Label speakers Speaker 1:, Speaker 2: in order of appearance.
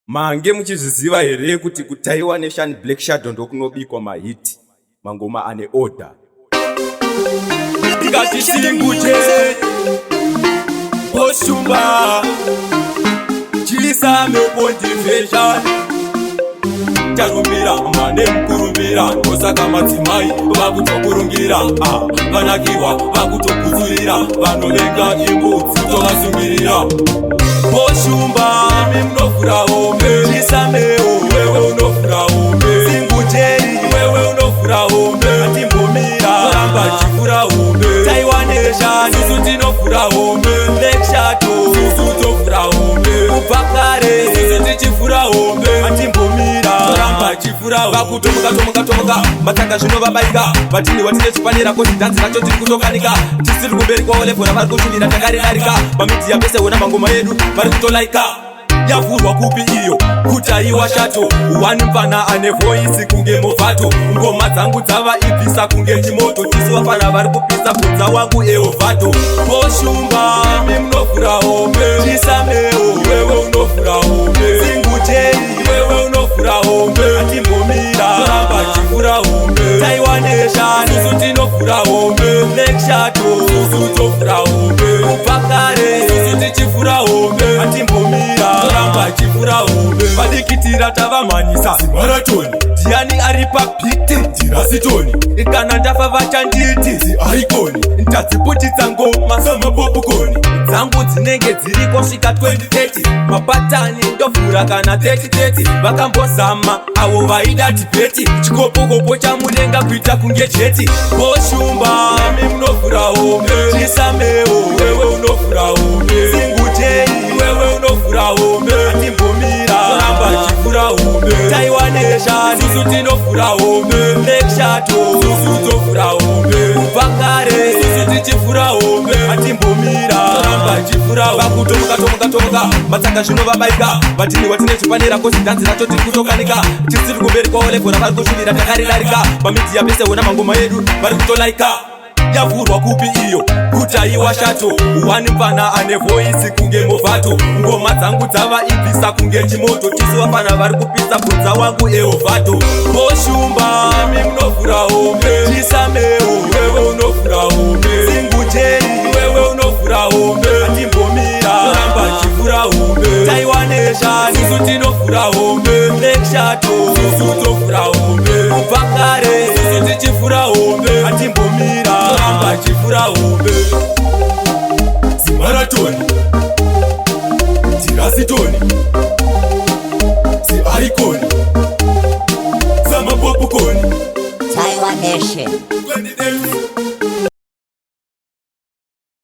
Speaker 1: Mange muchizviziva here kuti kutaiwa nation Black Shadow ndokunobikwa mahiti mangoma ane order. Ikati singuje Oshumba Chisa mepondivision Charumbira mane mkurumbira Osaka matimai vakutokurungira vanakiwa vakutokuzurira vanovenga imbudzi tovasungirira. Oshumba mnofura hombe Chisameo wewe unofura hombe Singujeri wewe unofura hombe Atimbomira ramba chifura hombe Taiwan Nation susu tinofura hombe Black Shadow susu tofura hombe Upakare susu tichifura hombe Atimbomira ramba chifura hombe Vakutomuka matanga zvino vabaika vatini watine chipanera kuti dhanzi racho tiri kutokanika tisiri kumberi kwavo levhona vari kushumira takaridarika pamidziya pese wona mangoma edu vari kutolaika. Yavhurwa kupi iyo kutaiwa shato wani mfana ane voisi kunge movato ngoma dzangu dzava ibvisa kunge chimoto tisu vafana vari kupisa bvudza wangu eovato. Oshumba mi munofura hombe Chisameo wewe unofura hombe Singujeri wewe unofura hombe Atimbomira ramba chifura hombe Taiwan Nation susu tinofura hombe Black Shadow susu tofura hombe Upakare susu tichifura hombe Atimbomira ramba chifura hombe vadikitira tavamhanyisa zimaratoni ndiani ari papiti ndirasitoni kana ndafa vachanditi ziaikoni ndadziputitsa ngoma samapopukoni dzangu dzinenge dziriko svika 2030 mapatani ndovhura kana 3030 vakambozama avo vaida tibheti chikopokopo chamudenga kuita kunge jeti. Oshumba mi munofura hombe Chisameo wewe unofura hombe Singujeri wewe unofura hombe Atimbomira ramba chifura hombe Taiwan Nation susu tinofura hombe Black Shadow susu tofura hombe Upakare susu tichifura hombe Atimbomira ramba chifura hombe vakutomuka matanga zvino vabaika vatini watine chipanera kosi dhanzi racho tiri kutokanika tisiri kumberi kwavo levhona vari kushumira takaridarika pamidziya pese wona mangoma edu vari kutolaika. Yavhurwa kupi iyo kutaiwa shato wani mfana ane voisi kunge movato ngoma dzangu dzava ibvisa kunge chimoto tisu vafana vari kupisa bvudza wangu eovato. Oshumba mi munofura hombe Chisameo wewe unofura hombe Singujeri wewe unofura hombe Atimbomira ramba chifura hombe Taiwan Nation susu tinofura hombe Black Shadow susu tofura hombe Upakare susu tichifura hombe Atimbomira ramba chifura hombe zimaratoni tirasitoni ziaikoni samapopukoni
Speaker 2: Taiwan Nation.